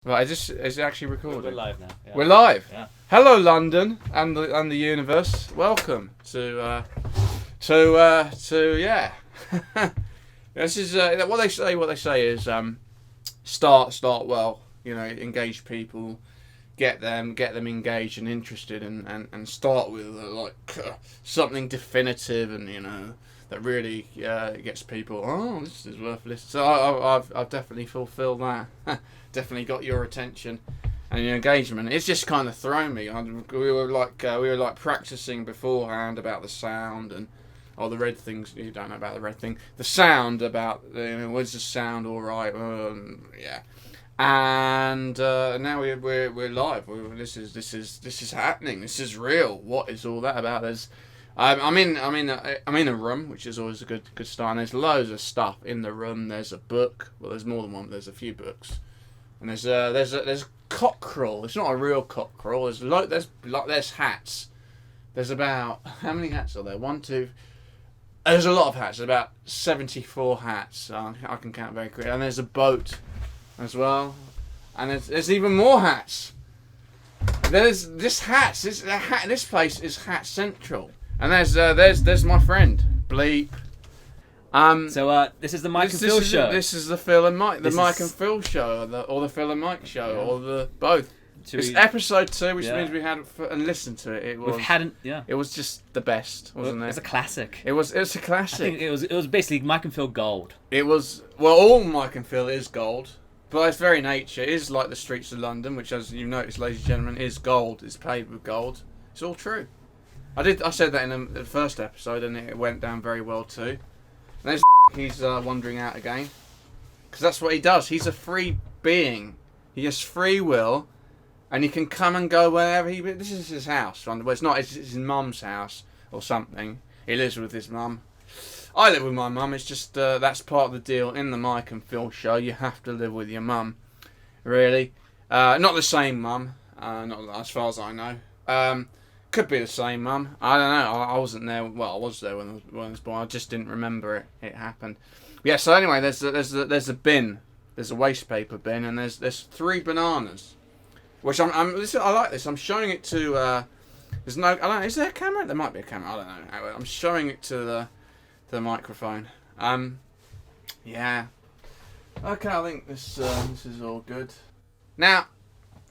Right, is it actually recording? We're live now. Yeah. We're live. Yeah. Hello, London and the universe. Welcome to yeah. This is what they say. What they say is start well. You know, engage people, get them engaged and interested, and start with something definitive and that really gets people. Oh, this is worth listening. So I've definitely fulfilled that. Definitely got your attention and your engagement. It's just kind of thrown me. We were like practicing beforehand about the sound and the red things. You don't know about the red thing. The sound about was the sound all right? Yeah. And now we're live. This is happening. This is real. What is all that about? I'm in a room, which is always a good start. And there's loads of stuff in the room. There's a book. Well, there's more than one. There's a few books. And there's a cockerel. It's not a real cockerel. There's hats. There's about how many hats are there? 1, 2. There's a lot of hats. There's about 74 hats. I can count very quickly. And there's a boat as well. And there's even more hats. There's this hats. This place is Hat Central. And there's my friend Bleep. So this is the Mike and Phil show. This is the Phil and Mike, Mike and Phil show, or the Phil and Mike show, or the both. It's episode 2, which means we had and listened to it. It was just the best, wasn't it? It was a classic. It was a classic. I think it was basically Mike and Phil gold. It was all Mike and Phil is gold, by its very nature, it is like the streets of London, which, as you noticed, ladies and gentlemen, is gold. It's paved with gold. It's all true. I said that in the first episode, and it went down very well too. And there's he's wandering out again, because that's what he does. He's a free being. He has free will, and he can come and go wherever This is his house. Well, it's not. It's his mum's house or something. He lives with his mum. I live with my mum. It's just that's part of the deal in the Mike and Phil show. You have to live with your mum, really. Not the same mum. Not as far as I know. Could be the same mum. I don't know. I wasn't there. Well, I was there when I was born. I just didn't remember it. It happened. Yeah. So anyway, there's a bin. There's a waste paper bin, and there's 3 bananas, which I like this. I'm showing it to. There's no. I don't know. Is there a camera? There might be a camera. I don't know. I'm showing it to the microphone. Yeah. Okay. I think this is all good. Now.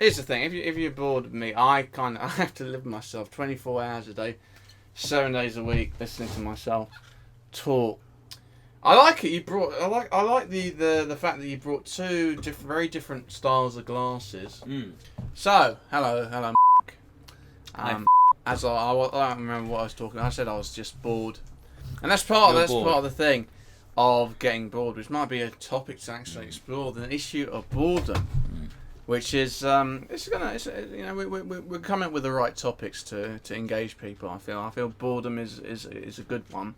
Here's the thing, if you're bored of me, I have to live with myself 24 hours a day, 7 days a week, listening to myself talk. I like it. I like the fact that you brought 2 very different styles of glasses. So, hello, Mark. As I don't remember what I was talking. I said I was just bored, and that's part of the thing of getting bored, which might be a topic to actually explore, the issue of boredom. Which is we're coming up with the right topics to engage people. I feel boredom is a good one.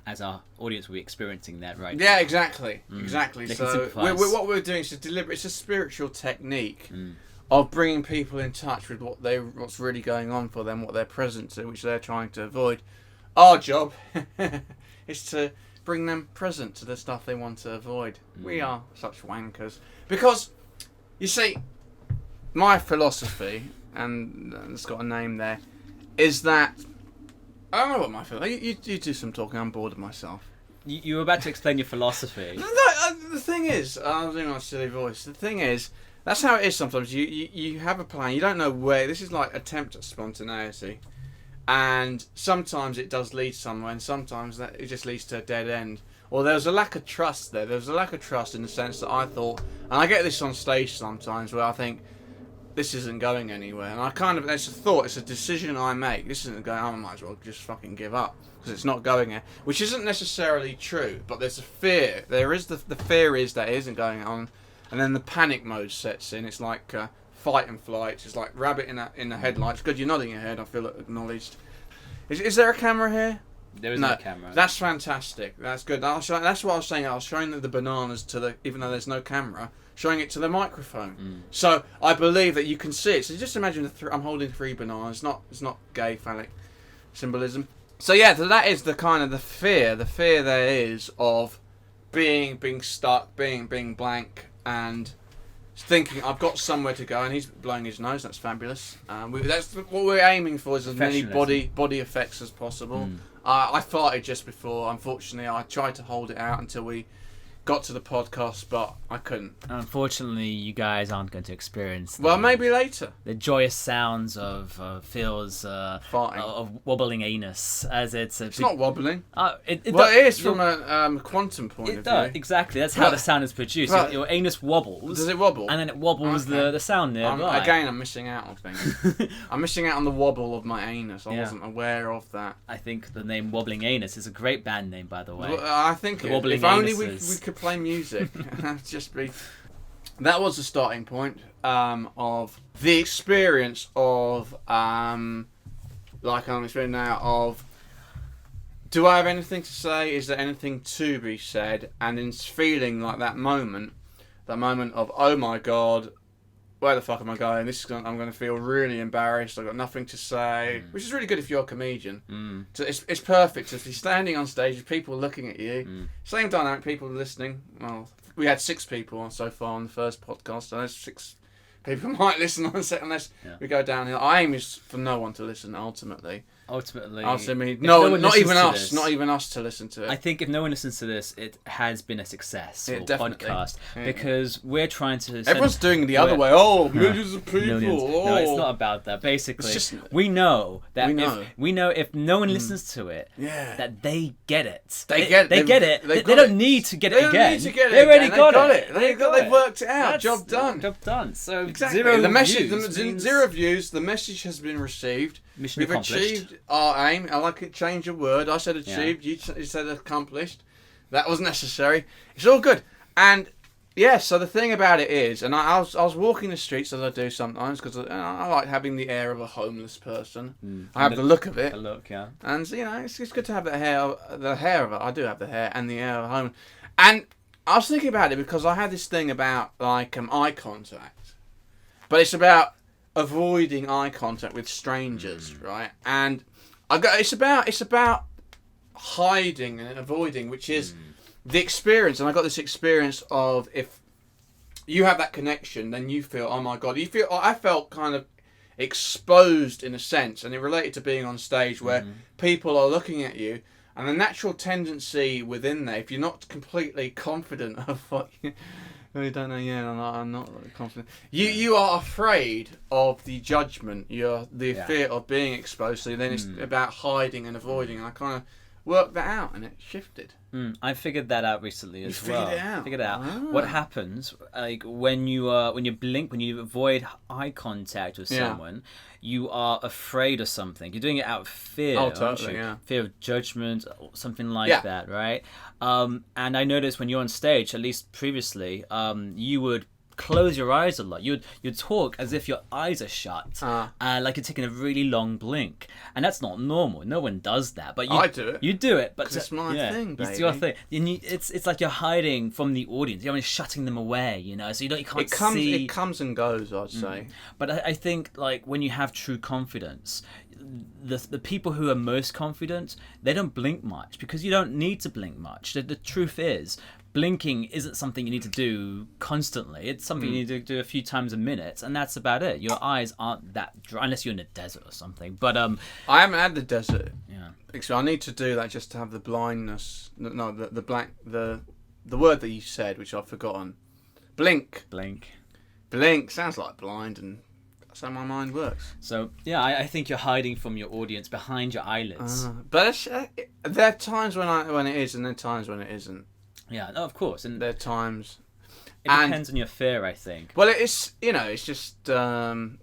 As our audience will be experiencing that right. Yeah, exactly. They So what we're doing is it's a spiritual technique of bringing people in touch with what's really going on for them, what they're present to, which they're trying to avoid. Our job is to bring them present to the stuff they want to avoid. We are such wankers because. You see, my philosophy, and it's got a name there, is that I don't know what my philosophy. You do some talking. I'm bored of myself. You were about to explain your philosophy. The thing is, I was doing my silly voice. The thing is, that's how it is sometimes. You have a plan. You don't know where. This is like attempt at spontaneity, and sometimes it does lead somewhere, and sometimes it just leads to a dead end. Or there was a lack of trust there. There was a lack of trust in the sense that I thought, and I get this on stage sometimes where I think, this isn't going anywhere. And it's a thought, it's a decision I make. This isn't going, I might as well just fucking give up. Because it's not going there. Which isn't necessarily true, but there's a fear. There is the fear is that it isn't going on. And then the panic mode sets in. It's like fight and flight. It's like rabbit in the headlights. Good, you're nodding your head, I feel acknowledged. Is there a camera here? There is no camera. That's fantastic. That's good. That's what I was saying. I was showing the bananas even though there's no camera, showing it to the microphone. So I believe that you can see it. So just imagine I'm holding 3 bananas. It's not gay phallic symbolism. So yeah, that is the kind of the fear there is of being stuck, being blank, and thinking I've got somewhere to go, and he's blowing his nose. That's fabulous. That's what we're aiming for, is as many body effects as possible. I farted just before. Unfortunately, I tried to hold it out until we got to the podcast, but I couldn't. Unfortunately, you guys aren't going to experience maybe later the joyous sounds of Phil's farting, of wobbling anus, as it's not wobbling. It is from a quantum point of view. It does, exactly. That's how the sound is produced. Your anus wobbles. Does it wobble? And then it wobbles the sound nearby. I'm missing out on things. I'm missing out on the wobble of my anus. I wasn't aware of that. I think the name Wobbling Anus is a great band name, by the way. Well, I think if only we could play music. That was the starting point of the experience of like I'm experiencing now of, do I have anything to say? Is there anything to be said? And in feeling like that moment of, oh my god, where the fuck am I going? I'm going to feel really embarrassed. I've got nothing to say, which is really good if you're a comedian. So it's perfect if you're standing on stage with people looking at you. Same dynamic, people listening. Well, we had 6 people on so far on the first podcast, so there's 6 people might listen on the second, unless we go downhill. Our aim is for no one to listen. Ultimately, not even us to listen to it. I think if no one listens to this, it has been a successful podcast, because we're trying to. Everyone's doing the other way. Oh, millions of people. Millions. No, it's not about that. Basically, we know that if no one listens to it, that they get it. They get it. They don't need to get it again. They already got it. They've worked it out. Job done. So exactly. Zero views. The message has been received. We've achieved our aim. I like it. Change a word. I said achieved. You said accomplished. That was necessary. It's all good. And so the thing about it is, and I was walking the streets, as I do sometimes, because I like having the air of a homeless person. I have the look of it. The look, yeah. And it's good to have the hair of it. I do have the hair and the air of a home. And I was thinking about it because I had this thing about like eye contact, but it's about avoiding eye contact with strangers, right? And it's about hiding and avoiding, which is the experience. And I got this experience of, if you have that connection, then you feel, oh my god, I felt kind of exposed in a sense, and it related to being on stage where people are looking at you, and the natural tendency within there, if you're not completely confident of what you don't know. Yeah, I'm not confident. You are afraid of the judgment. The fear of being exposed. So then it's about hiding and avoiding. And I kind of worked that out, and it shifted. I figured that out recently as well. Figured it out. Ah. What happens, like when you blink, when you avoid eye contact with someone, you are afraid of something. You're doing it out of fear. Oh, totally. Yeah. Fear of judgment, something like that, right? And I noticed when you're on stage, at least previously, you would close your eyes a lot. You'd talk as if your eyes are shut, like you're taking a really long blink, and that's not normal. No one does that, but I do it. You do it, but it's my thing, baby. It's your thing. And it's like you're hiding from the audience. You're only shutting them away, so you can't see. It comes and goes, I'd say. But I think like when you have true confidence, the people who are most confident, they don't blink much, because you don't need to blink much. The truth is, blinking isn't something you need to do constantly. It's something you need to do a few times a minute, and that's about it. Your eyes aren't that dry, unless you're in a desert or something. But I haven't had the desert. Yeah. So I need to do that just to have the blindness. No, the word that you said, which I've forgotten. Blink. Blink sounds like blind, and that's how my mind works. So yeah, I think you're hiding from your audience behind your eyelids. But there are times when it is, and there are times when it isn't. Yeah, no, of course. And there are times. It depends on your fear, I think. Well, it's it's just I'm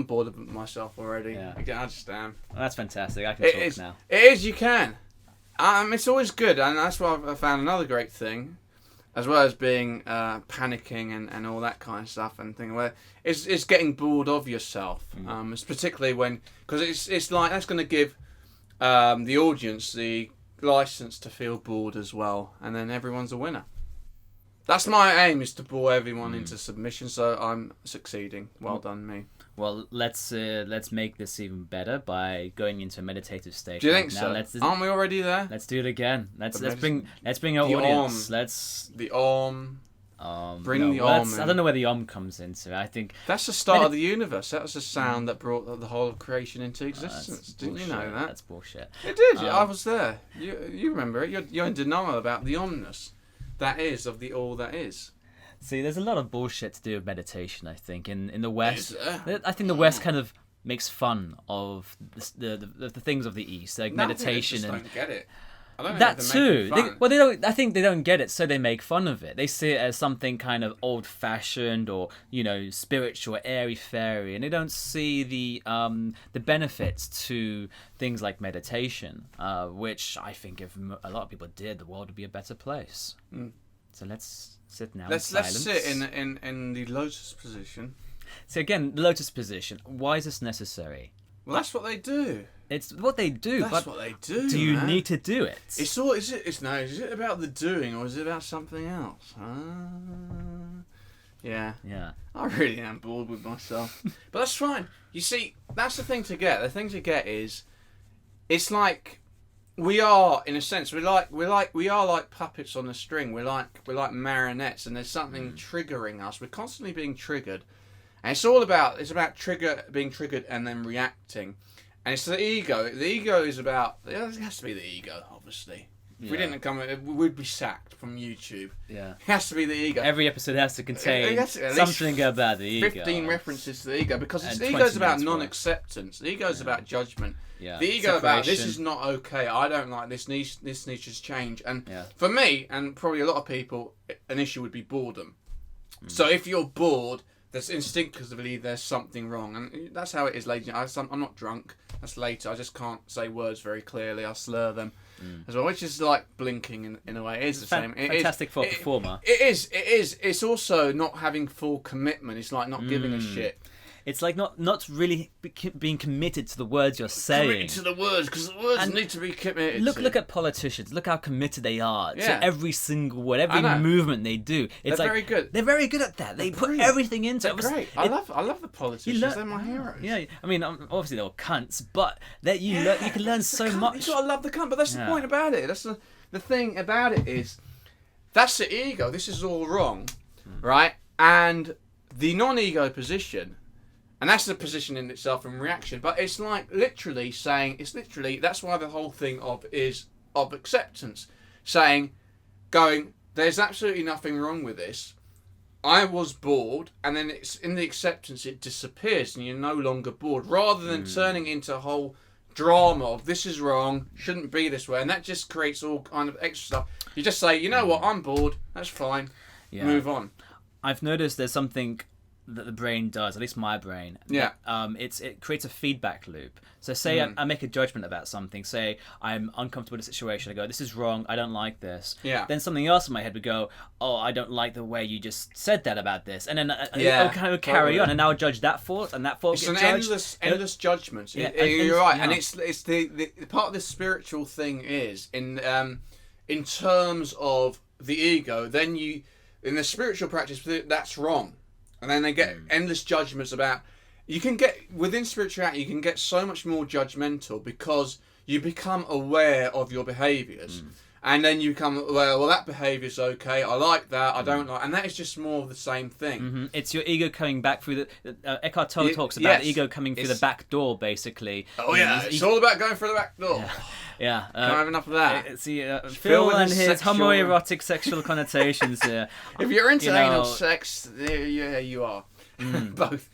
bored of myself already. Yeah. I just am. Well, that's fantastic. I can talk now. It is. You can. It's always good, and that's why I found another great thing, as well as being panicking and all that kind of stuff and thing. Where it's getting bored of yourself. It's particularly because it's like that's going to give the audience the license to feel bored as well, and then everyone's a winner. That's my aim, is to bore everyone into submission, so I'm succeeding. Well done, me. Well, let's make this even better by going into a meditative state. Do you think so? Aren't we already there? Let's do it again. Let's bring our audience. The Om. Bring the Om. I don't know where the Om comes into. I think that's the start of the universe. That was the sound that brought the whole of creation into existence. Didn't you know that? That's bullshit. It did. I was there. You remember it. You're in denial about the omness that is of the all that is. See, there's a lot of bullshit to do with meditation. I think in the West, I think the West kind of makes fun of the things of the East, like meditation they just and don't get it. I don't that think too. they don't. I think they don't get it, so they make fun of it. They see it as something kind of old-fashioned or spiritual, airy-fairy, and they don't see the benefits to things like meditation, which I think if a lot of people did, the world would be a better place. So let's sit now. Let's sit in the lotus position. So again, the lotus position. Why is this necessary? Well, that's what they do. It's what they do. That's what they do. Do you man. need to do it? Is it about the doing or is it about something else? Yeah. I really am bored with myself, but that's fine. You see, that's the thing to get. The thing to get is, it's like we are, in a sense, we are like puppets on a string. We're like marionettes, and there's something triggering us. We're constantly being triggered. And it's being triggered and then reacting. And it's the ego. The ego is about, it has to be the ego, obviously. If we didn't come, we'd be sacked from YouTube. Yeah. It has to be the ego. Every episode has to contain something about the ego. 15 references to the ego, because the ego is about non-acceptance. The ego is about judgment. Yeah. The ego about, this is not okay, I don't like this needs to change. And for me, and probably a lot of people, an issue would be boredom. So if you're bored, there's instinctively there's something wrong, and that's how it is, ladies. I'm not drunk. That's later. I just can't say words very clearly. I slur them as well, which is like blinking in a way. It is the same. Fantastic for a performer. It is. It's also not having full commitment. It's like not giving a shit. It's like not really being committed to the words you're saying. Committed to the words, because the words need to be committed. Look at politicians. Look how committed they are to every single word, every movement they do. It's They're very good. They're very good at that. They put everything into it. They're great. I love the politicians. They're my heroes. Yeah, I mean, obviously they're all cunts, but you can learn so much. You gotta love the cunt, but that's the point about it. That's the thing about it is, that's the ego. This is all wrong, right? And the non-ego position. And that's the position in itself in reaction. But it's like literally saying, that's why the whole thing is of acceptance. Going, there's absolutely nothing wrong with this. I was bored, and then it's in the acceptance it disappears and you're no longer bored. Rather than turning into a whole drama of this is wrong, shouldn't be this way. And that just creates all kind of extra stuff. You just say, you know what, I'm bored, that's fine. Yeah. Move on. I've noticed there's something that the brain does, at least my brain. It creates a feedback loop. So say I make a judgment about something. Say I'm uncomfortable in a situation. I go, this is wrong. I don't like this. Yeah. Then something else in my head would go, oh, I don't like the way you just said that about this. And then I'll kind of carry on, and now I'll judge that fault and that fault. It's an endless judgments. Yeah, you're right, and it's the part of the spiritual thing is in terms of the ego. Then in the spiritual practice, that's wrong. And then they get endless judgments about. You can get within spirituality. You can get so much more judgmental because you become aware of your behaviours, and then you become aware. Well, that behaviour's okay. I like that. I don't like, and that is just more of the same thing. Mm-hmm. It's your ego coming back through the. Eckhart Tolle talks about the ego coming through the back door, basically. Oh yeah, it's all about going through the back door. Yeah. Can't have enough of that. See, Phil and his homoerotic sexual connotations here. If you're into anal sex, yeah, you are. Both.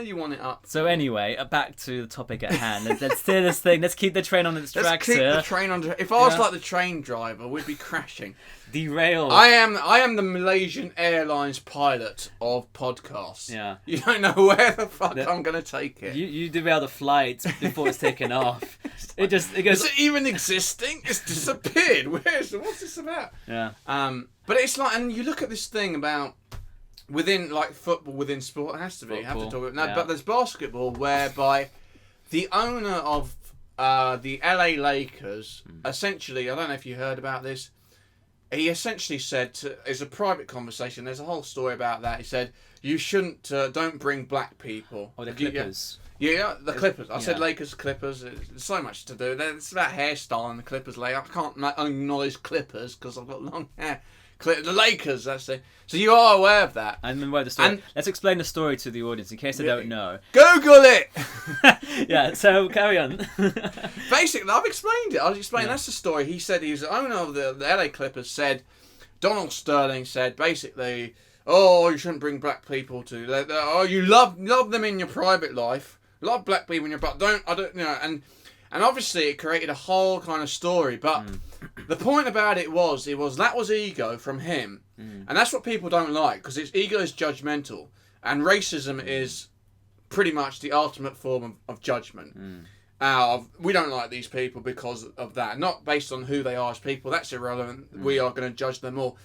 You want it up. So anyway, back to the topic at hand. Let's steer this thing. Let's keep the train on its tracks here. The train on. If I was like the train driver, we'd be crashing. Derailed. I am the Malaysian Airlines pilot of podcasts. Yeah. You don't know where the fuck I'm going to take it. You derail the flight before it's taken off. It goes. Is it even existing? It's disappeared. What's this about? Yeah. But it's like, and you look at this thing about. Within like football, within sport, it has to be. You have to talk about but there's basketball whereby the owner of the LA Lakers essentially, I don't know if you heard about this. He essentially said, it's a private conversation. There's a whole story about that. He said, "You shouldn't, don't bring black people." Oh, the Clippers. Yeah, the Clippers. I said Lakers, Clippers. There's so much to do. It's about hairstyle and the Clippers. I can't acknowledge Clippers because I've got long hair. The Lakers, that's it. So you are aware of that. I remember the story. Let's explain the story to the audience in case they don't know. Google it! Yeah, so carry on. Basically, I've explained it. That's the story. He said he was the owner of the LA Clippers, said, Donald Sterling said, basically, oh, you shouldn't bring black people to... Oh, you love them in your private life. Love black people in your... But and obviously it created a whole kind of story, but... The point about it was that was ego from him, and that's what people don't like, because ego is judgmental, and racism is pretty much the ultimate form of judgment. We don't like these people because of that, not based on who they are as people. That's irrelevant. We are going to judge them all.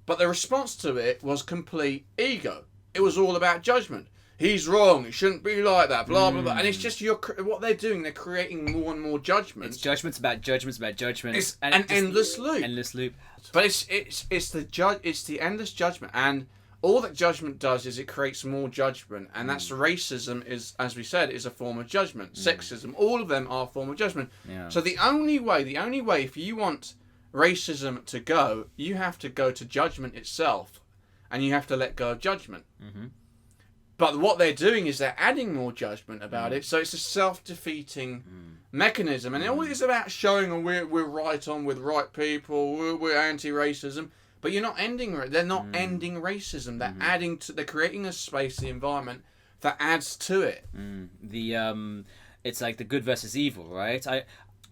But the response to it was complete ego. It was all about judgment. He's wrong. It shouldn't be like that. Blah blah blah. And it's just what they're doing. They're creating more and more judgments. It's judgments about judgments about judgments. It's an endless loop. Endless loop. But it's the endless judgment, and all that judgment does is it creates more judgment, and that's racism is, as we said, is a form of judgment. Sexism, all of them are a form of judgment. Yeah. So the only way, if you want racism to go, you have to go to judgment itself, and you have to let go of judgment. But what they're doing is they're adding more judgment about it, so it's a self-defeating mechanism. And it always is about showing we're right on with right people, we're anti-racism, but you're not ending. They're not ending racism. They're adding to. They're creating a space, the environment that adds to it. It's like the good versus evil, right?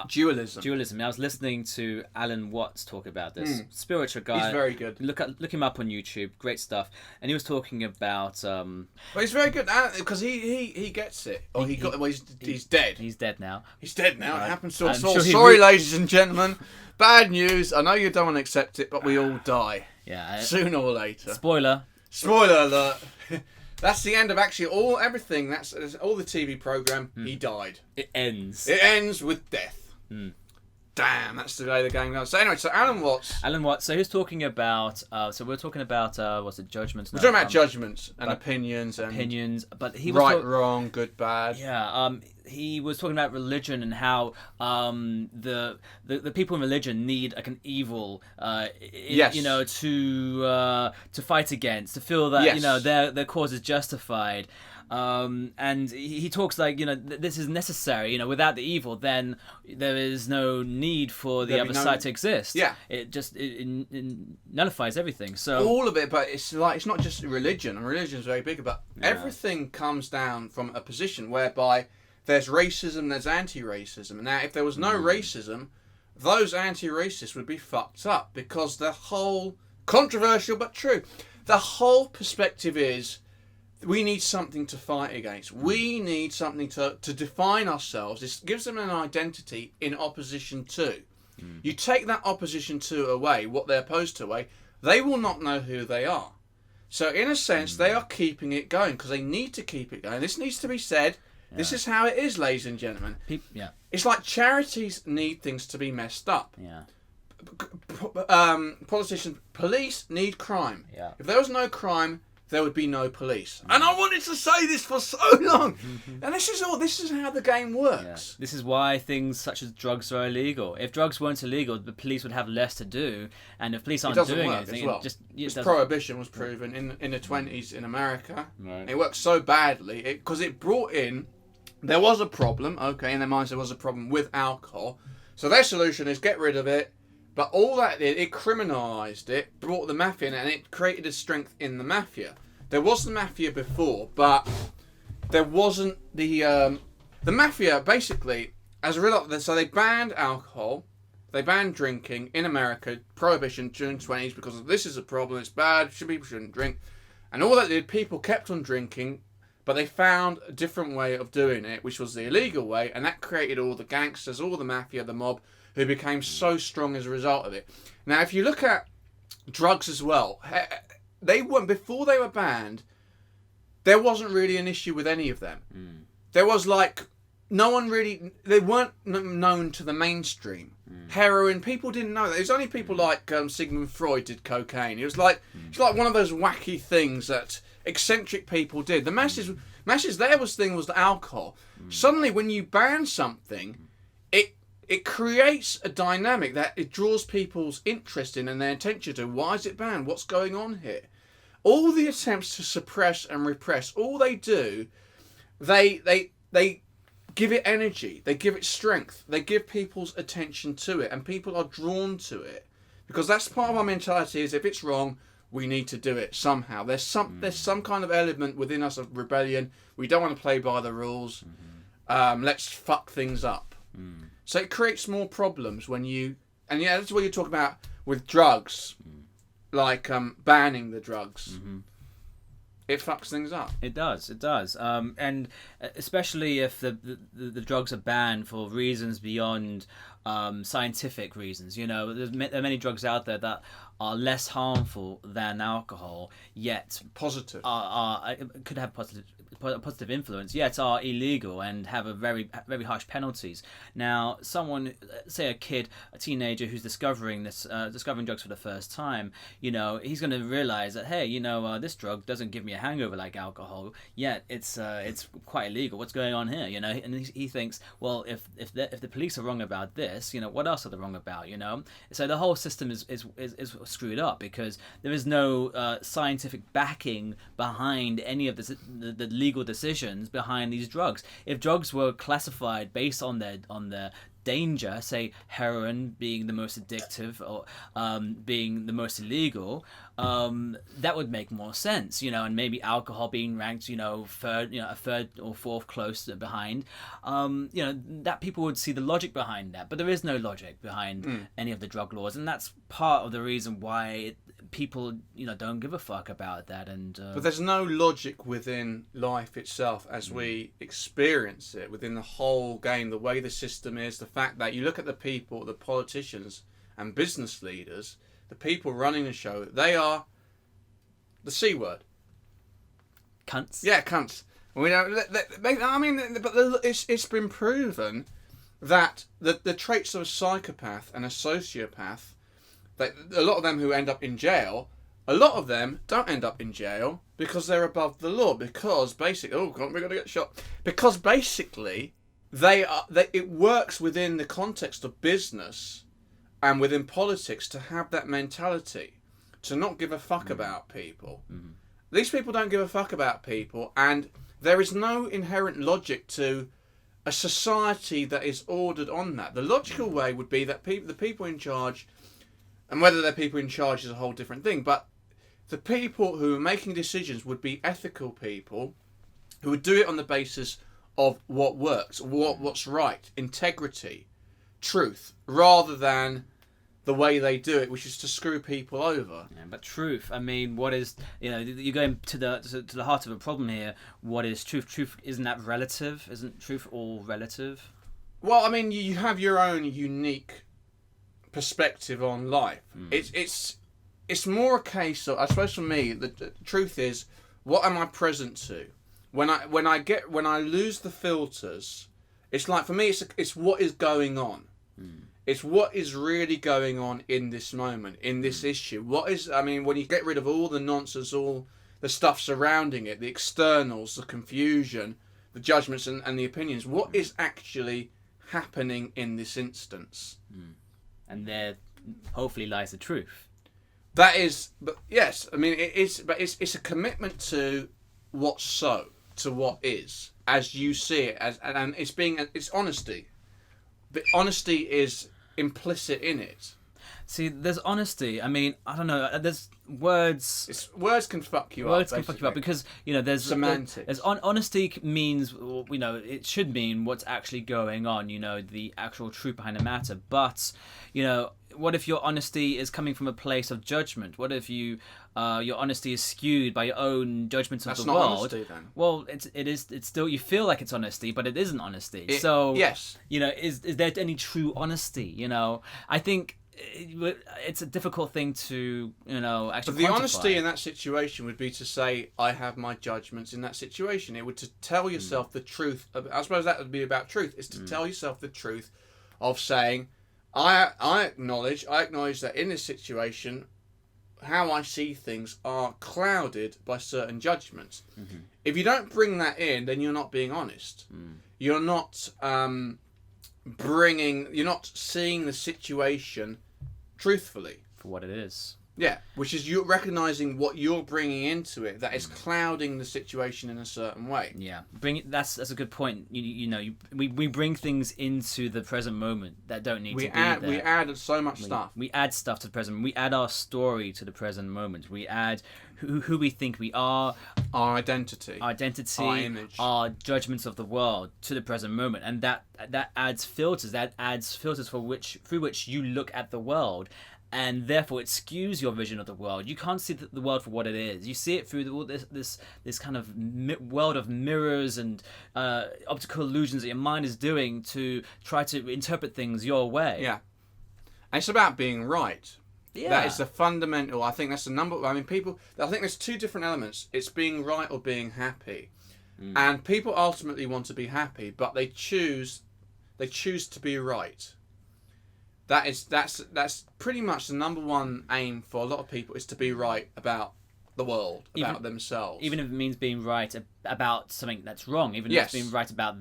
Dualism. I was listening to Alan Watts talk about this. Spiritual guy. He's very good. Look him up on YouTube. Great stuff. And he was talking about. Well, he's very good because he gets it. Or he's dead. He's dead now. He's dead now. It happens to us all. Sure Sorry, ladies and gentlemen. Bad news. I know you don't want to accept it, but we all die. Yeah. Sooner or later. Spoiler alert. That's the end of actually everything. That's all the TV program. He died. It ends. It ends with death. Damn, that's the way the game goes. So anyway, Alan Watts. So he's talking about. So we're talking about what's it? Judgments. We're talking about judgments and opinions. But he was wrong, good, bad. Yeah. He was talking about religion and how the people in religion need like an evil, to fight against, to feel that their cause is justified. And he talks like this is necessary. Without the evil, then there is no need for the other side to exist. Yeah, it just it nullifies everything. So all of it, but it's not just religion, and religion is very big. But everything comes down from a position whereby there's racism, there's anti-racism. Now, if there was no racism, those anti-racists would be fucked up, because the whole controversial but true. The whole perspective is. We need something to fight against. We need something to define ourselves. This gives them an identity in opposition to. You take that opposition to away, what they're opposed to away, they will not know who they are. So in a sense, they are keeping it going because they need to keep it going. This needs to be said. Yeah. This is how it is, ladies and gentlemen. It's like charities need things to be messed up. Yeah. Politicians, police need crime. Yeah. If there was no crime, there would be no police. And I wanted to say this for so long. And this is how the game works. Yeah. This is why things such as drugs are illegal. If drugs weren't illegal, the police would have less to do. And if police aren't doing anything, prohibition was proven in the 20s in America. Right. It worked so badly because it brought in. There was a problem. Okay, in their minds there was a problem with alcohol. So their solution is get rid of it. But all that did, it criminalised it, brought the mafia in, and it created a strength in the mafia. There was the mafia before, but there wasn't the mafia. Basically, as a result, so they banned alcohol, they banned drinking in America, prohibition during the 20s because this is a problem. It's bad. People shouldn't drink, and all that did, people kept on drinking, but they found a different way of doing it, which was the illegal way, and that created all the gangsters, all the mafia, the mob, who became so strong as a result of it. Now, if you look at drugs as well, before they were banned, there wasn't really an issue with any of them. There was they weren't known to the mainstream. Heroin, people didn't know that. It was only people like Sigmund Freud did cocaine. It's like one of those wacky things that eccentric people did. The masses, thing was the alcohol. Suddenly, when you ban something, it creates a dynamic that it draws people's interest in and their attention to. Why is it banned? What's going on here? All the attempts to suppress and repress, all they do, they give it energy, they give it strength, they give people's attention to it, and people are drawn to it because that's part of our mentality. Is if it's wrong, we need to do it somehow. There's some kind of element within us of rebellion. We don't want to play by the rules. Let's fuck things up. So it creates more problems when you, and yeah, that's what you talk about with drugs, like banning the drugs. It fucks things up. It does. And especially if the drugs are banned for reasons beyond scientific reasons. You know, there are many drugs out there that are less harmful than alcohol, yet Positive. Could have positive influence, yet are illegal and have very harsh penalties. Now, someone, say a teenager who's discovering drugs for the first time, you know, he's going to realize that, hey, you know, this drug doesn't give me a hangover like alcohol, yet it's quite illegal. What's going on here? You know, and he thinks, well, if the police are wrong about this, you know, what else are they wrong about? You know, so the whole system is screwed up because there is no scientific backing behind any of the legal decisions behind these drugs. If drugs were classified based on their danger, say heroin being the most addictive or being the most illegal, that would make more sense, you know, and maybe alcohol being ranked, a third or fourth close behind, that people would see the logic behind that. But there is no logic behind any of the drug laws, and that's part of the reason why people, don't give a fuck about that. And but there's no logic within life itself as we experience it within the whole game, the way the system is, the fact that you look at the people, the politicians and business leaders, the people running the show, they are the C word. Cunts. Yeah, cunts. We don't. I mean, but it's been proven that the traits of a psychopath and a sociopath, that a lot of them who end up in jail, a lot of them don't end up in jail because they're above the law. Because basically, we're going to get shot. Because basically, it works within the context of business and within politics to have that mentality, to not give a fuck about people. These people don't give a fuck about people, and there is no inherent logic to a society that is ordered on that. The logical way would be that the people in charge, and whether they're people in charge is a whole different thing, but the people who are making decisions would be ethical people who would do it on the basis of what works, what's right, integrity, truth, rather than the way they do it, which is to screw people over. Yeah, but truth, I mean, what is, you're going to the heart of a problem here. What is truth? Truth, isn't that relative? Isn't truth all relative? Well, I mean, you have your own unique perspective on life. It's more a case of, I suppose for me, the truth is, what am I present to? When I lose the filters, it's like, for me, it's what is going on. It's what is really going on in this moment, in this issue. When you get rid of all the nonsense, all the stuff surrounding it, the externals, the confusion, the judgments and the opinions, what is actually happening in this instance? And there, hopefully, lies the truth. That is, but yes, I mean, it's a commitment to what's so, to what is, as you see it, and it's honesty. But honesty is implicit in it. See, there's honesty. I mean, I don't know. There's words. Words can fuck you up. Words can fuck you up because there's semantics. Honesty means it should mean what's actually going on. The actual truth behind the matter. But what if your honesty is coming from a place of judgment? What if your honesty is skewed by your own judgments of the world? That's not honesty, then. Well, it's still, you feel like it's honesty, but it isn't honesty. Yes. Is there any true honesty? I think it's a difficult thing to actually. But the quantify. honesty in that situation would be to say, I have my judgments in that situation. It would to tell yourself the truth. I suppose that would be about truth. Is to tell yourself the truth of saying, I acknowledge that in this situation, how I see things are clouded by certain judgments. If you don't bring that in, then you're not being honest. You're not you're not seeing the situation truthfully. For what it is. Yeah, which is you recognizing what you're bringing into it that is clouding the situation in a certain way. Yeah, that's a good point. We bring things into the present moment that don't need to be there. We add so much stuff. We add stuff to the present. We add our story to the present moment. We add who we think we are, our identity, our image, our judgments of the world to the present moment, and that adds filters. That adds filters through which you look at the world. And therefore, it skews your vision of the world. You can't see the world for what it is. You see it through all this kind of world of mirrors and optical illusions that your mind is doing to try to interpret things your way. Yeah, and it's about being right. Yeah, that is the fundamental. I think that's the number. I mean, people. I think there's two different elements. It's being right or being happy, and people ultimately want to be happy, but they choose to be right. That's pretty much the number one aim for a lot of people, is to be right about the world, about themselves. Even if it means being right about something that's wrong, even if it's being right about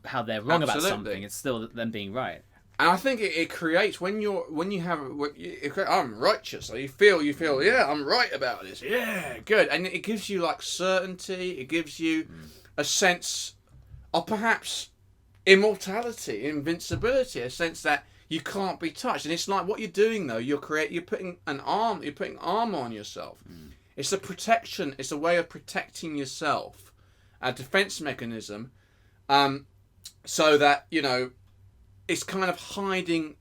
how they're wrong about something, it's still them being right. And I think it creates I'm righteous. So you feel yeah, I'm right about this. Yeah, good, and it gives you like certainty. It gives you a sense of perhaps immortality, invincibility, a sense that you can't be touched. And it's like what you're doing though. You're putting armor on yourself. It's a protection. It's a way of protecting yourself, a defense mechanism, so that it's kind of hiding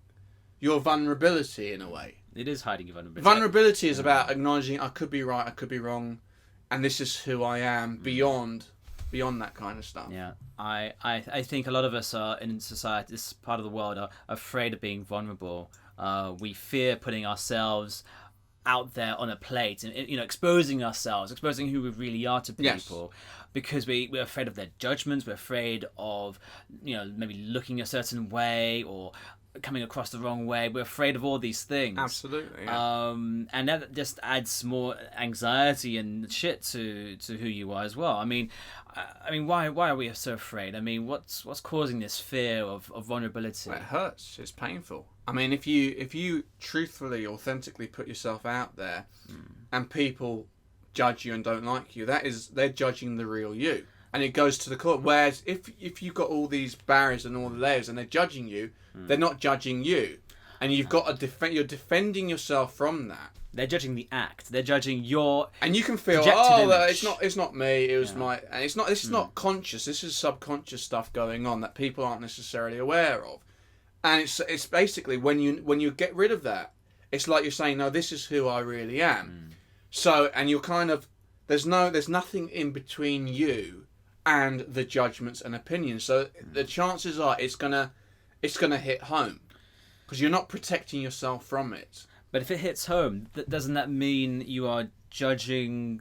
your vulnerability in a way. It is hiding your vulnerability. Vulnerability is about acknowledging I could be right, I could be wrong, and this is who I am beyond that kind of stuff. Yeah, I think a lot of us are in society, this part of the world, are afraid of being vulnerable. We fear putting ourselves out there on a plate and exposing who we really are to people, because we're afraid of their judgments. We're afraid of maybe looking a certain way or coming across the wrong way. We're afraid of all these things. Absolutely. Yeah. And that just adds more anxiety and shit to who you are as well. I mean, why are we so afraid? I mean, what's causing this fear of vulnerability? Well, it hurts. It's painful. I mean, if you truthfully, authentically put yourself out there, and people judge you and don't like you, they're judging the real you, and it goes to the core. Whereas if you've got all these barriers and all the layers, and they're judging you, they're not judging you, and you've got to defend. You're defending yourself from that. They're judging the act. They're judging your. And you can feel, it's not me. It was my. And it's not. This is not conscious. This is subconscious stuff going on that people aren't necessarily aware of. And it's basically when you get rid of that, it's like you're saying, no, this is who I really am. So, and you're kind of there's nothing in between you and the judgments and opinions. So the chances are it's gonna hit home, because you're not protecting yourself from it. But if it hits home, doesn't that mean you are judging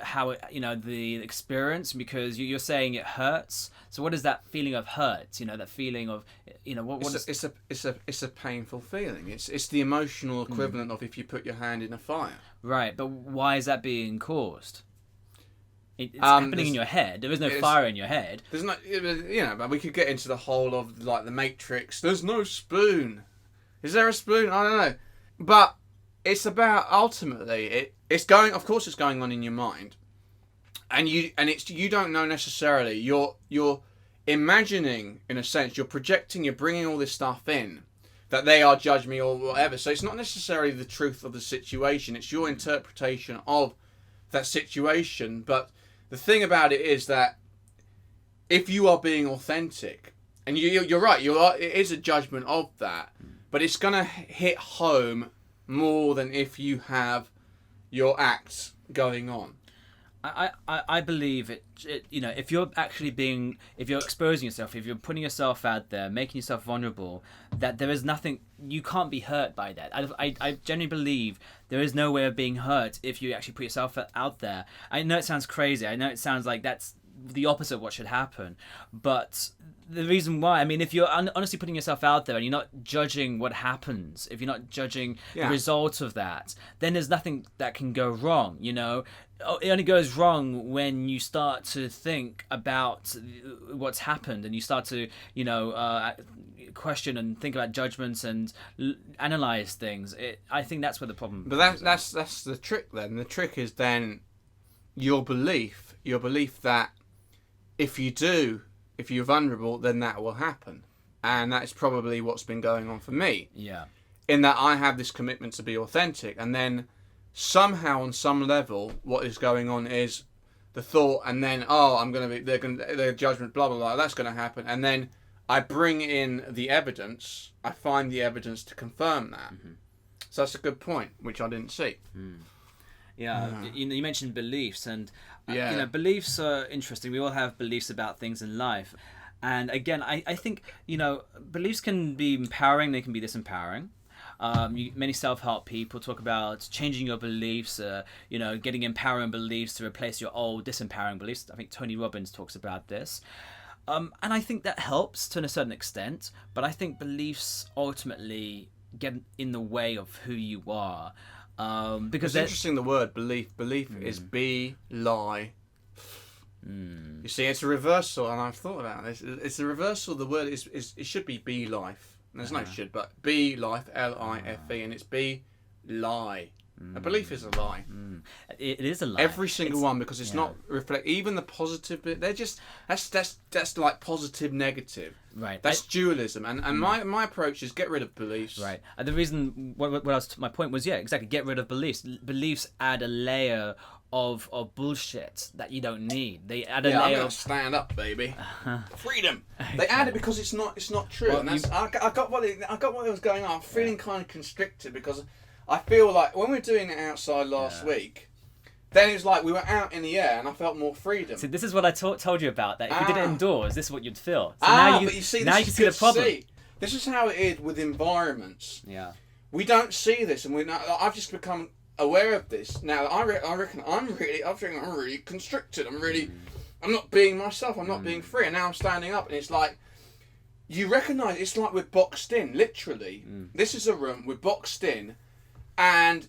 how the experience, because you're saying it hurts? So what is that feeling of hurt? That feeling of it's a painful feeling. It's the emotional equivalent of if you put your hand in a fire. Right, but why is that being caused? It's happening in your head. There is no fire in your head. There's no, but we could get into the whole of like the Matrix. There's no spoon. Is there a spoon? I don't know. But it's about ultimately it's going. Of course, it's going on in your mind, and you don't know necessarily. You're imagining, in a sense. You're projecting. You're bringing all this stuff in that they are judging me or whatever. So it's not necessarily the truth of the situation. It's your interpretation of that situation. But the thing about it is that if you are being authentic, and you're right, it is a judgment of that. But it's going to hit home more than if you have your acts going on. I believe it. If you're exposing yourself, if you're putting yourself out there, making yourself vulnerable, that there is nothing, you can't be hurt by that. I genuinely believe there is no way of being hurt if you actually put yourself out there. I know it sounds crazy. I know it sounds like that's the opposite of what should happen, but the reason why, if you're honestly putting yourself out there and you're not judging what happens, if you're not judging the result of that, then there's nothing that can go wrong. It only goes wrong when you start to think about what's happened and you start to question and think about judgments and analyze things. I think that's where the problem. But that's the trick. Then the trick is then your belief that if you're vulnerable, then that will happen, and that's probably what's been going on for me. Yeah. In that I have this commitment to be authentic, and then somehow on some level, what is going on is the thought, and then their judgment, blah blah blah, that's going to happen, and then I bring in the evidence. I find the evidence to confirm that. Mm-hmm. So that's a good point, which I didn't see. Yeah, you mentioned beliefs, and beliefs are interesting. We all have beliefs about things in life, and again, I think beliefs can be empowering. They can be disempowering. Many self-help people talk about changing your beliefs, getting empowering beliefs to replace your old disempowering beliefs. I think Tony Robbins talks about this. And I think that helps to a certain extent, but I think beliefs ultimately get in the way of who you are. Because it's interesting, the word belief. Belief is be, lie. You see, it's a reversal, and I've thought about this. It's a reversal. The word is it should be life. There's no should, but be life, L-I-F-E, and it's be lie. A belief is a lie. It is a lie. Every single one, because it's not reflect. Even the positive bit, they're just that's like positive, negative. Right. That's dualism, and my approach is get rid of beliefs. Right. And the reason my point was exactly, get rid of beliefs. Beliefs add a layer of bullshit that you don't need. They add a layer. I'm gonna stand up, baby. Freedom. They add it because it's not true. Well, and I got what was going on. I'm feeling kind of constricted because I feel like when we were doing it outside last week, then it was like we were out in the air and I felt more freedom. See, this is what I told you about. That if you did it indoors, this is what you'd feel. So now you can see the problem. This is how it is with environments. Yeah. We don't see this, and I've just become aware of this now. I reckon I'm really constricted. I'm not being myself. I'm not being free. And now I'm standing up, and it's like you recognise it's like we're boxed in. Literally, this is a room. We're boxed in, and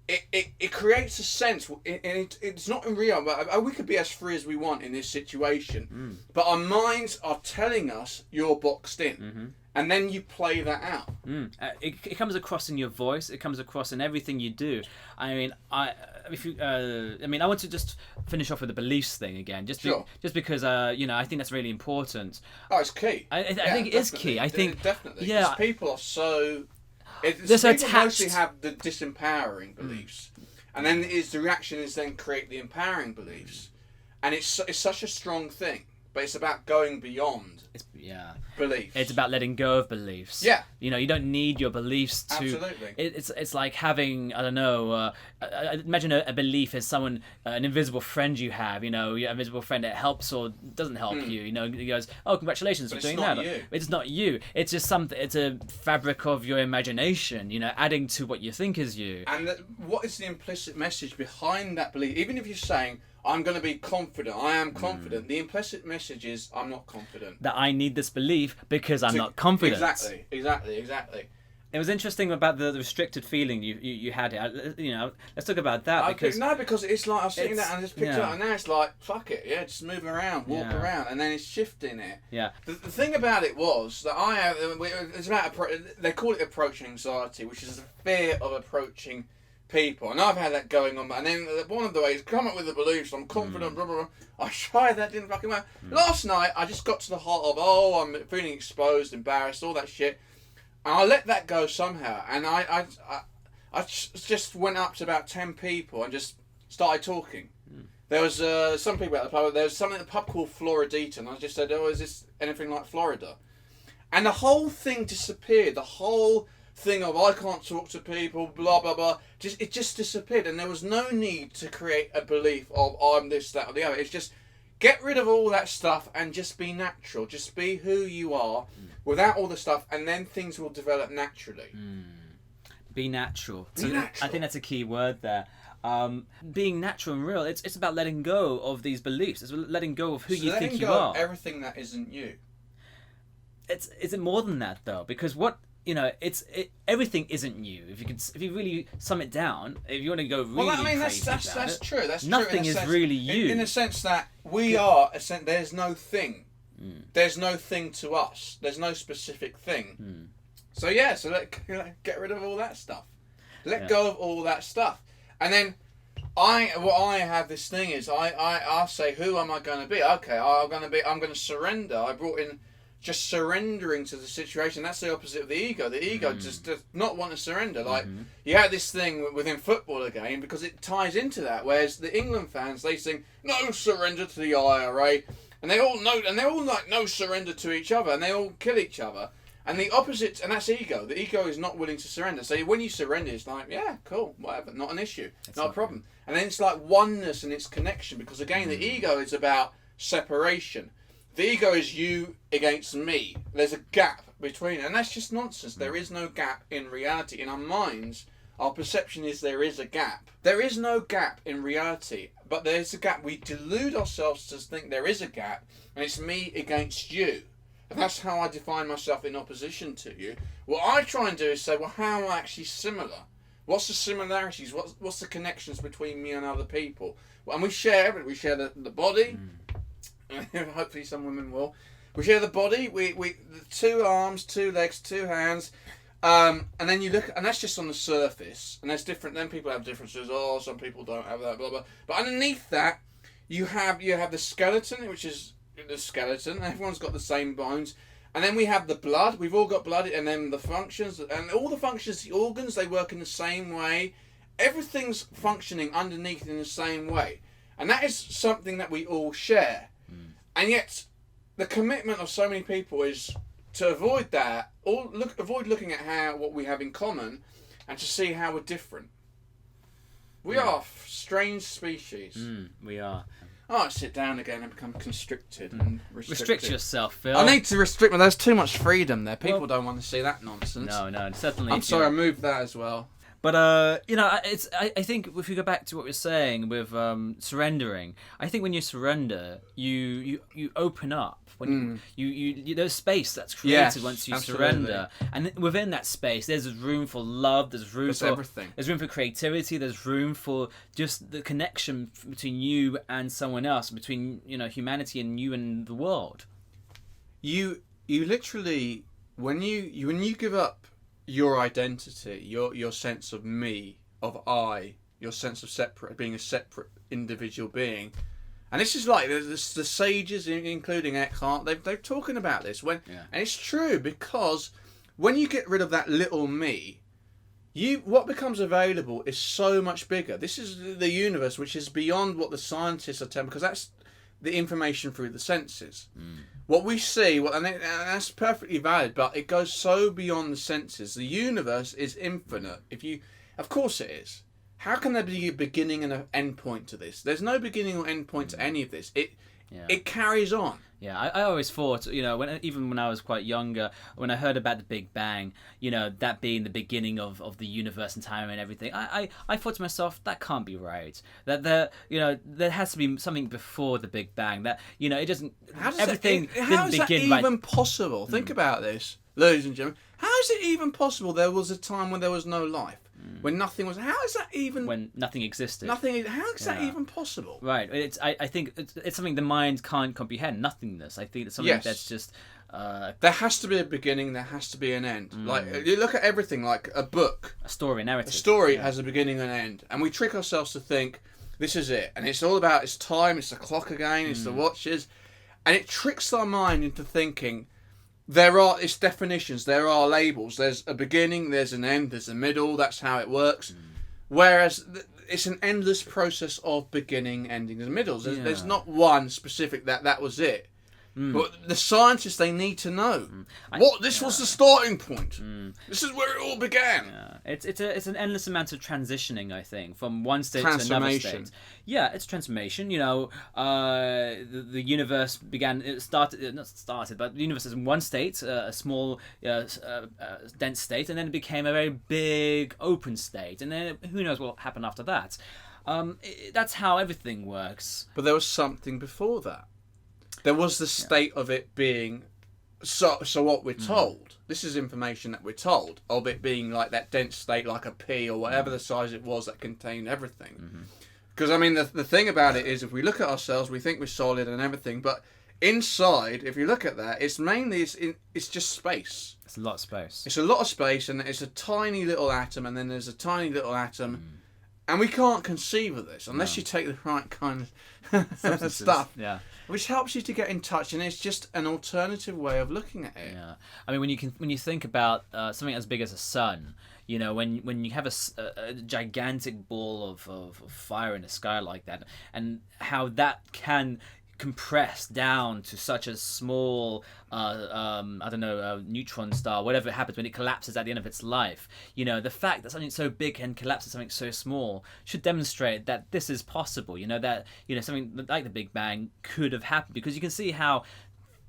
it creates a sense. It's not in real, but we could be as free as we want in this situation. But our minds are telling us you're boxed in. And then you play that out. It comes across in your voice. It comes across in everything you do. I mean, I want to just finish off with the beliefs thing again, just because I think that's really important. Oh, it's key. I think it is key. I think definitely. Yeah. Because people are so. They're so people attached. mostly have the disempowering beliefs, and then the reaction is then create the empowering beliefs, and it's such a strong thing. But it's about going beyond beliefs. It's about letting go of beliefs. Yeah. You don't need your beliefs to... Absolutely. It's like having, I don't know, imagine a belief is someone, an invisible friend you have, your invisible friend that helps or doesn't help you. He goes, oh, congratulations for doing that. It's not you. It's just something, it's a fabric of your imagination, adding to what you think is you. And what is the implicit message behind that belief? Even if you're saying, I'm going to be confident. I am confident. The implicit message is I'm not confident. That I need this belief because I'm not confident. Exactly. It was interesting about the restricted feeling you had here. Let's talk about that because it's like I was sitting there and I just picked it up, and now it's like fuck it, just move around, walk around, and then it's shifting it. Yeah. The thing about it was that it's about they call it approach anxiety, which is the fear of approaching people, and I've had that going on. And then one of the ways, come up with the beliefs, I'm confident, blah blah blah. I tried that, didn't fucking work. Last night I just got to the heart of I'm feeling exposed, embarrassed, all that shit, and I let that go somehow. And I just went up to about 10 people and just started talking. There was some people at the pub. There was something at the pub called Floridita, and I just said, "Oh, is this anything like Florida?" And the whole thing disappeared. The whole thing of I can't talk to people, blah blah blah, it just disappeared, and there was no need to create a belief of I'm this, that, or the other. It's just get rid of all that stuff and just be natural, just be who you are without all the stuff, and then things will develop naturally. Be natural. Be natural. I think that's a key word there. Being natural and real. It's about letting go of these beliefs. It's letting go of who you think you are. Letting go of everything that isn't you. Is it more than that though? Because everything isn't you. If you really sum it down, if you want to go really crazy that's true. That's nothing true. Nothing is really you. In the sense that we are. There's no thing. There's no thing to us. There's no specific thing. So get rid of all that stuff. Let go of all that stuff. And then I have this thing is I say, who am I going to be? Okay, I'm going to surrender. I brought in just surrendering to the situation. That's the opposite of the ego. The ego just does not want to surrender. Like you have this thing within football again because it ties into that. Whereas the England fans, they sing no surrender to the IRA, and they all know, and they're all like no surrender to each other, and they all kill each other. And the opposite, and that's ego. The ego is not willing to surrender. So when you surrender, it's like, yeah, cool, whatever, not an issue, not a problem. And then it's like oneness and its connection, because again, the ego is about separation. The ego is you against me. There's a gap between, and that's just nonsense. There is no gap in reality. In our minds, our perception is there is a gap. There is no gap in reality, but there's a gap. We delude ourselves to think there is a gap, and it's me against you. And that's how I define myself in opposition to you. What I try and do is say, well, how am I actually similar? What's the similarities? What's the connections between me and other people? Well, and we share everything. We share the body. Hopefully some women will. We share the body. We the 2 arms, 2 legs, 2 hands. And then you look, and that's just on the surface. And there's different. Then people have differences. Oh, some people don't have that. Blah blah. But underneath that, you have the skeleton, which is the skeleton. Everyone's got the same bones. And then we have the blood. We've all got blood. And then the functions, and all the functions, the organs, they work in the same way. Everything's functioning underneath in the same way. And that is something that we all share. And yet, the commitment of so many people is to avoid that, or avoid looking at what we have in common, and to see how we're different. We are strange species. We are. I sit down again and become constricted and restricted. Restrict yourself, Phil. I need to restrict, but there's too much freedom there. People don't want to see that nonsense. No, certainly. I'm sorry, I moved that as well. But I think if we go back to what we were saying with surrendering, I think when you surrender, you open up. When you there's space that's created once you surrender, and within that space, there's room for love. There's room for everything. There's room for creativity. There's room for just the connection between you and someone else, between humanity and you and the world. You literally when you give up your identity, your sense of me, of I, your sense of being a separate individual being, and this is like the sages, including Eckhart, they're talking about this and it's true, because when you get rid of that little me, what becomes available is so much bigger. This is the universe, which is beyond what the scientists are telling, because that's the information through the senses. What we see, and that's perfectly valid, but it goes so beyond the senses. The universe is infinite. Of course it is. How can there be a beginning and an end point to this? There's no beginning or end point to any of this. It carries on. Yeah, I always thought, even when I was quite younger, when I heard about the Big Bang, that being the beginning of the universe and time and everything, I thought to myself, that can't be right. That there has to be something before the Big Bang. That it doesn't. How is that even possible? Think about this, ladies and gentlemen. How is it even possible? There was a time when there was no life. When nothing was. How is that even? When nothing existed. How is that even possible? Right. I think it's something the mind can't comprehend. Nothingness. I think it's something that's just. There has to be a beginning. There has to be an end. Like you look at everything, like a book, a story, narrative. A story has a beginning and an end, and we trick ourselves to think this is it, and it's all about it's time. It's the clock again. It's the watches, and it tricks our mind into thinking. It's definitions, there are labels, there's a beginning, there's an end, there's a middle, that's how it works. Whereas it's an endless process of beginning, endings and middles. There's not one specific that was it. But the scientists, they need to know this was the starting point. This is where it all began. It's an endless amount of transitioning, I think, from one state to another state. Yeah, it's transformation. The universe began. But the universe is in one state, a small, dense state, and then it became a very big, open state, and then who knows what happened after that. That's how everything works. But there was something before that. There was the state of it being, so what we're told, this is information that we're told, of it being like that dense state, like a pea or whatever the size it was that contained everything. Because, the thing about it is, if we look at ourselves, we think we're solid and everything, but inside, if you look at that, it's mainly it's just space. It's a lot of space. It's a lot of space, and it's a tiny little atom, and then there's a tiny little atom, and we can't conceive of this unless you take the right kind of stuff. Yeah. Which helps you to get in touch, and it's just an alternative way of looking at it. Yeah. I mean, when you think about something as big as a sun, you know, when you have a gigantic ball of fire in the sky like that, and how that can compress down to such a small neutron star, whatever happens when it collapses at the end of its life, you know, the fact that something so big can collapse into something so small should demonstrate that this is possible, you know, that, you know, something like the Big Bang could have happened, because you can see how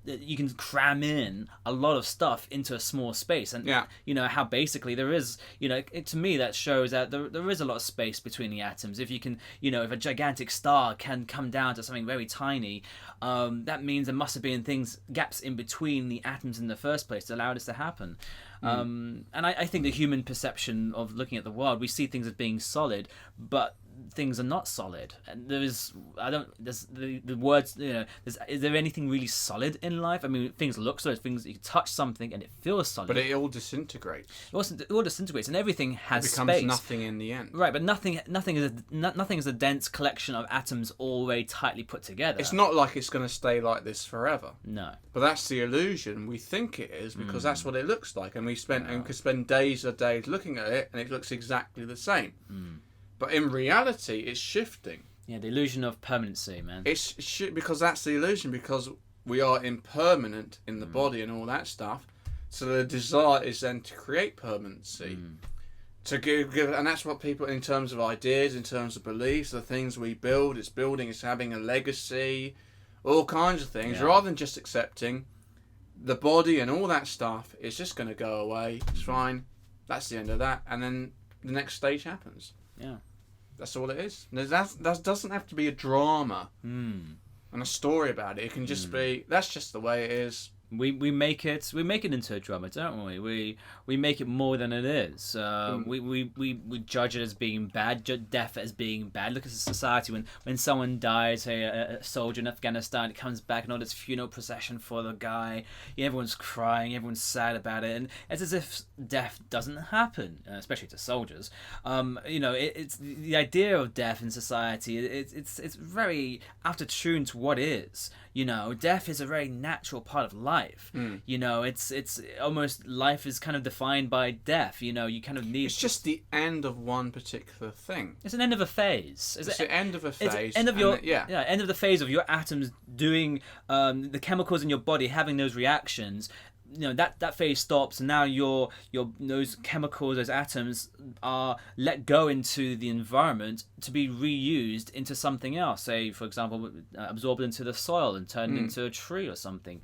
you can cram in a lot of stuff into a small space, and you know how basically there is, you know, to me that shows that there is a lot of space between the atoms. If you can, you know, if a gigantic star can come down to something very tiny, that means there must have been gaps in between the atoms in the first place to allow this to happen. And I think the human perception of looking at the world, we see things as being solid, but things are not solid, and there's the words, you know, is there anything really solid in life? I mean, things look solid, things you can touch something and it feels solid, but it all disintegrates. It all disintegrates, and everything has it becomes space. Nothing in the end, right? But nothing is a dense collection of atoms all very tightly put together. It's not like it's going to stay like this forever. No, but that's the illusion. We think it is because that's what it looks like, and we could spend days or days looking at it, and it looks exactly the same. But in reality, it's shifting. Yeah, the illusion of permanency, man. Because that's the illusion, because we are impermanent in the body and all that stuff. So the desire is then to create permanency. To give, and that's what people, in terms of ideas, in terms of beliefs, the things we build, it's having a legacy, all kinds of things, rather than just accepting the body and all that stuff. It's just going to go away. It's fine. That's the end of that. And then the next stage happens. Yeah. That's all it is. That doesn't have to be a drama and a story about it. It can just be, that's just the way it is. We make it into a drama, don't we? We make it more than it is. We judge it as being bad, judge death as being bad. Look at the society when someone dies, say a soldier in Afghanistan, it comes back and all this funeral procession for the guy. Everyone's crying, everyone's sad about it, and it's as if death doesn't happen, especially to soldiers. You know, it's the idea of death in society. It's very out of tune to what is. You know, death is a very natural part of life. You know, it's almost, life is kind of defined by death. You know, you kind of need. It's just the end of one particular thing. It's an end of a phase. It's the end of a phase. It's end of your end of the phase of your atoms doing the chemicals in your body, having those reactions. You know, that phase stops, and now those chemicals, those atoms are let go into the environment to be reused into something else. Say, for example, absorbed into the soil and turned into a tree or something.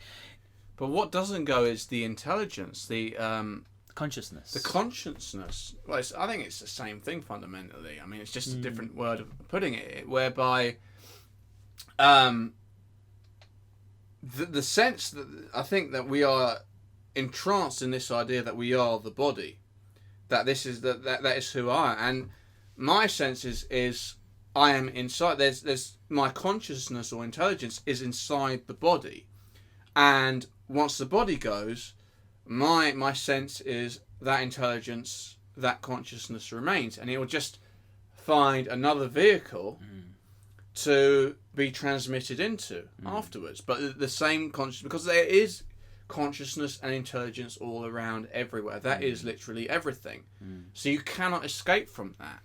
But what doesn't go is the intelligence, the consciousness. The consciousness. Well, I think it's the same thing fundamentally. I mean, it's just a different word of putting it, whereby the sense that I think that we are entranced in this idea that we are the body, that this is that is who I am, and my sense is I am inside. There's my consciousness or intelligence is inside the body, and once the body goes, my sense is that intelligence, that consciousness remains, and it will just find another vehicle to be transmitted into afterwards. But the same consciousness, because there is consciousness and intelligence all around everywhere. That is literally everything. So you cannot escape from that.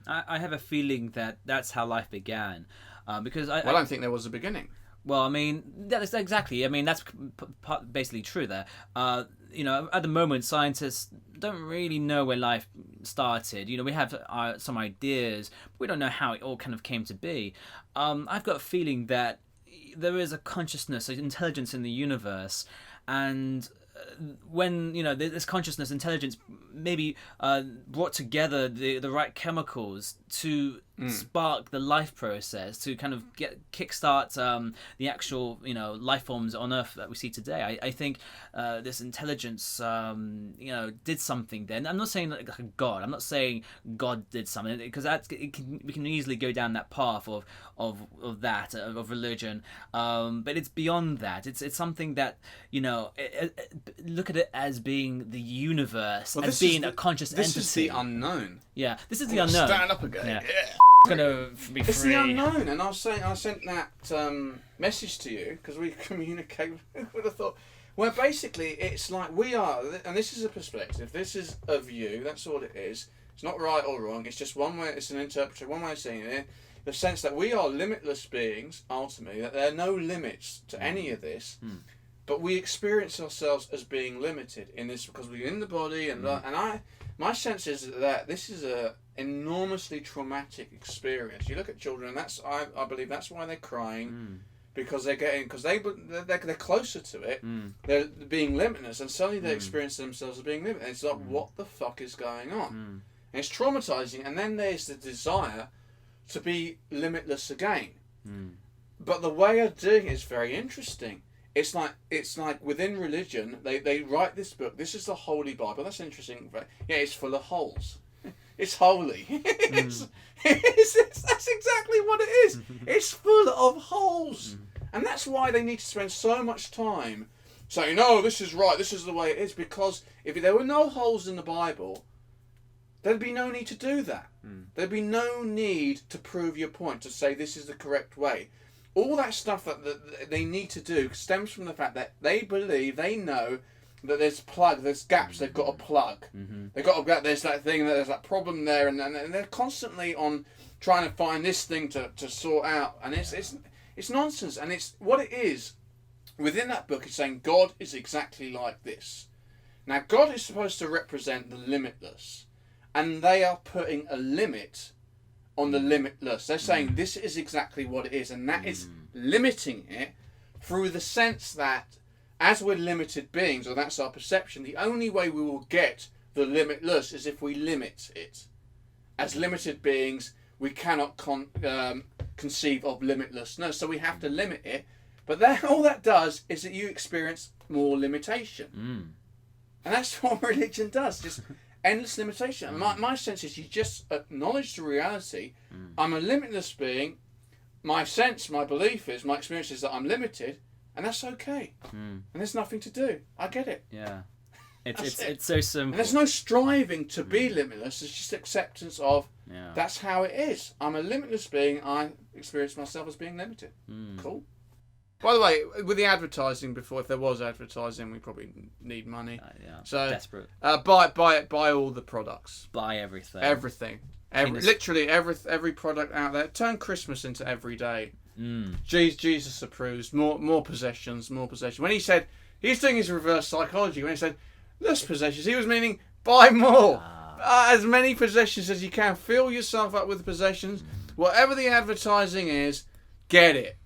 I have a feeling that that's how life began, because I don't think there was a beginning. Well, I mean, that's exactly. I mean, that's basically true there. You know, at the moment, scientists don't really know where life started. You know, we have some ideas, but we don't know how it all kind of came to be. I've got a feeling that there is a consciousness, an intelligence in the universe, and when, you know, this consciousness, intelligence maybe brought together the right chemicals to spark the life process, to kind of kickstart the actual life forms on Earth that we see today. I think this intelligence did something then. I'm not saying like a god. I'm not saying God did something, because we can easily go down that path of religion. But it's beyond that. It's something that look at it as being the universe, as being a conscious entity. This is the unknown. Yeah, this is the unknown. Stand up again. Yeah. Yeah. It's gonna be free. It's the unknown, and I sent that message to you because we communicate with a thought. Where basically it's like we are, and this is a perspective. This is a view. That's all it is. It's not right or wrong. It's just one way. It's an interpretation. One way of seeing it. The sense that we are limitless beings. Ultimately, that there are no limits to any of this. But we experience ourselves as being limited in this because we're in the body, and my sense is that this is a enormously traumatic experience. You look at children, and I believe that's why they're crying, because they're closer to it. They're being limitless, and suddenly they experience themselves as being limited. And it's like, what the fuck is going on? And it's traumatizing. And then there's the desire to be limitless again. But the way of doing it is very interesting. It's like within religion, they write this book. This is the Holy Bible. That's interesting. Yeah, it's full of holes. It's holy. That's exactly what it is. It's full of holes. And that's why they need to spend so much time saying, no, this is right, this is the way it is. Because if there were no holes in the Bible, there'd be no need to do that. There'd be no need to prove your point, to say this is the correct way. All that stuff that they need to do stems from the fact that they believe, they know that there's gaps they've got to plug. They've got to, there's that thing, there's that problem there, and they're constantly on trying to find this thing to sort out, and it's nonsense. And it's what it is. Within that book, it's saying God is exactly like this. Now, God is supposed to represent the limitless, and they are putting a limit on the limitless. They're saying this is exactly what it is, and that is limiting it through the sense that as we're limited beings, or that's our perception, the only way we will get the limitless is if we limit it. As limited beings, we cannot conceive of limitlessness, so we have to limit it. But all that does is that you experience more limitation. And that's what religion does, just endless limitation. And my sense is you just acknowledge the reality. I'm a limitless being. My belief is, my experience is that I'm limited, and that's okay. And there's nothing to do. I get it. Yeah. It's so simple. And there's no striving to be limitless. It's just acceptance of that's how it is. I'm a limitless being. I experience myself as being limited. Cool. By the way, with the advertising before, if there was advertising, we probably need money. So desperate. Buy all the products. Buy everything. Everything. Literally every product out there. Turn Christmas into every day. Jesus approves. More possessions. When he said he's doing his reverse psychology, when he said less possessions, he was meaning buy more. As many possessions as you can. Fill yourself up with possessions. Whatever the advertising is, get it.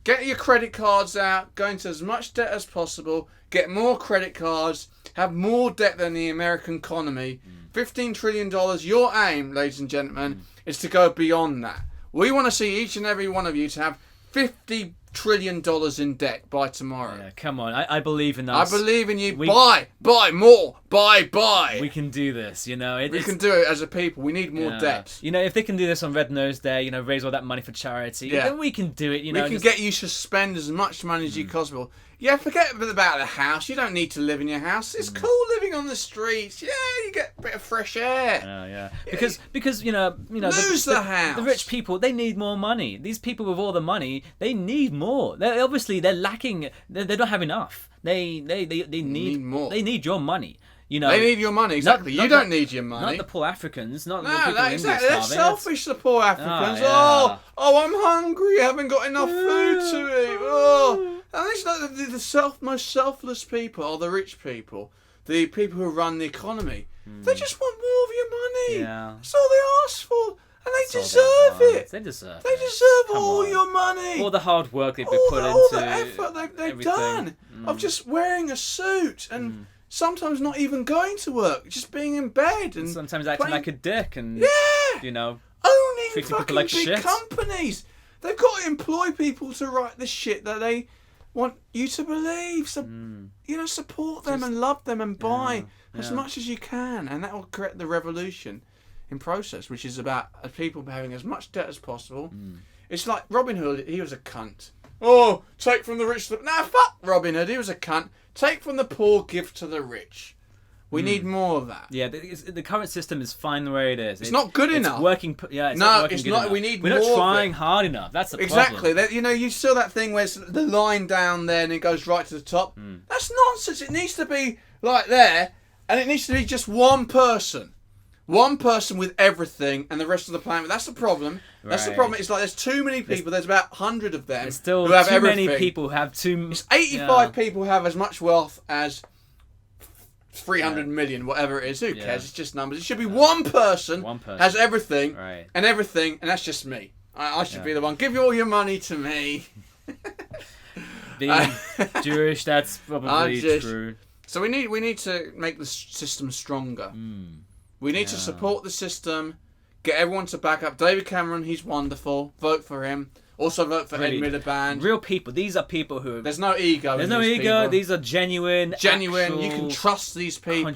Get your credit cards out, go into as much debt as possible, get more credit cards, have more debt than the American economy. $15 trillion, your aim, ladies and gentlemen, is to go beyond that. We want to see each and every one of you to have $50 trillion in debt by tomorrow. Yeah, come on, I believe in us. I believe in you. Buy more, buy. We can do this, we can do it as a people. We need more debt. If they can do this on Red Nose Day, raise all that money for charity, then we can do it. We can get you to spend as much money as you possible. Yeah, forget about the house. You don't need to live in your house. It's cool living on the streets. Yeah, you get a bit of fresh air. Oh yeah, because lose the house. The rich people, they need more money. These people with all the money, they need more. They're lacking. They don't have enough. They need more. They need your money. They need your money, exactly. You don't need your money. Not the poor Africans, not the people in India exactly. They're starving. selfish, the poor Africans. Oh, I'm hungry, I haven't got enough food to eat. And it's like the most selfless people are the rich people, the people who run the economy. They just want more of your money. Yeah. That's all they ask for. And they deserve it. They deserve all your money. All the hard work they've put into all the effort they've done of just wearing a suit and sometimes not even going to work, just being in bed and sometimes acting like a dick and owning treating people fucking like big shit. companies. They've got to employ people to write the shit that they want you to believe. So, support them and love them and buy as much as you can, and that will create the revolution in process, which is about people having as much debt as possible. It's like Robin Hood. He was a cunt. Oh, take from the rich. Nah, fuck Robin Hood. He was a cunt. Take from the poor, give to the rich. We need more of that. Yeah, the current system is fine the way it is. It's not good enough. It's working. Yeah, it's No, not working it's good not. enough. We need We're more not of trying it. hard enough. That's the Exactly. problem. You saw that thing where it's the line down there and it goes right to the top. That's nonsense. It needs to be like there, and it needs to be just one person. One person with everything, and the rest of the planet. That's the problem. That's the Right. problem. It's like there's too many people. There's about 100 of them There's still who have too everything. many people who have too. It's 85 people who have as much wealth as 300 million, whatever it is. Who cares? It's just numbers. It should be one person has everything, Right. and that's just me. I should be the one. Give all your money to me. Being Jewish, that's probably true. So we need to make the system stronger. We need to support the system, get everyone to back up. David Cameron, he's wonderful. Vote for him. Also vote for Ed Miliband. Real people. These are people who... There's no ego. There's no ego. People. These are genuine. You can trust these people.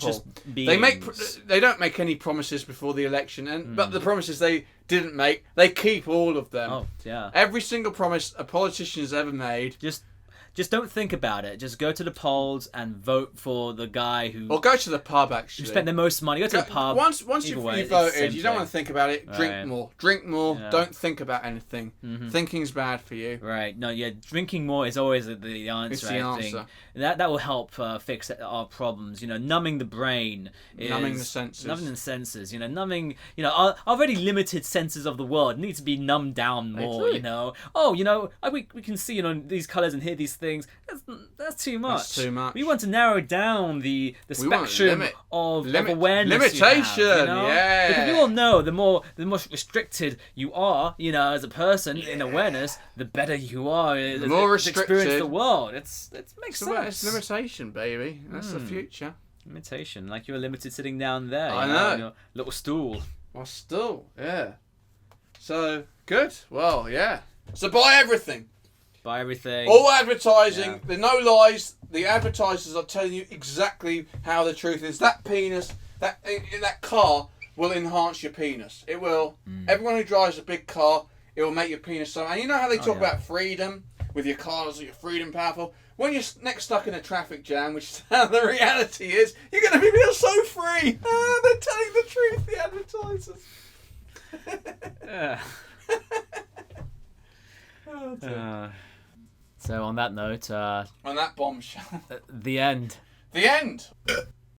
They don't make any promises before the election, but the promises they didn't make, they keep all of them. Oh yeah. Every single promise a politician has ever made. Just don't think about it. Just go to the polls and vote for the guy who... Or go to the pub, actually. You spent the most money. Go to the pub. Once you've voted, you don't want to think about it. Drink more. Drink more. Yeah. Don't think about anything. Thinking's bad for you. Right. No, yeah, drinking more is always the answer, It's the I think. answer. That will help fix our problems. Numbing the brain. Numbing the senses. Numbing the senses. Numbing... our already limited senses of the world need to be numbed down more, we can see, these colours and hear these things. That's too much. That's too much. We want to narrow down the spectrum of awareness. Limitation, yeah. Because we all know the more restricted you are, as a person in awareness, the better you are. The more restricted. Experience the world. It makes sense. It's limitation, baby. That's the future. Limitation, like you're limited sitting down there. I know. On your little stool. My stool, yeah. So good. Well, yeah. So buy everything. Buy everything. All advertising. There's no lies. The advertisers are telling you exactly how the truth is. That penis, that car will enhance your penis. It will. Everyone who drives a big car, it will make your penis so. And you know how they talk about freedom with your cars, your freedom powerful. When you're next stuck in a traffic jam, which is how the reality is, you're going to feel so free. They're telling the truth, the advertisers. So on that note, on that bombshell, the end. The end.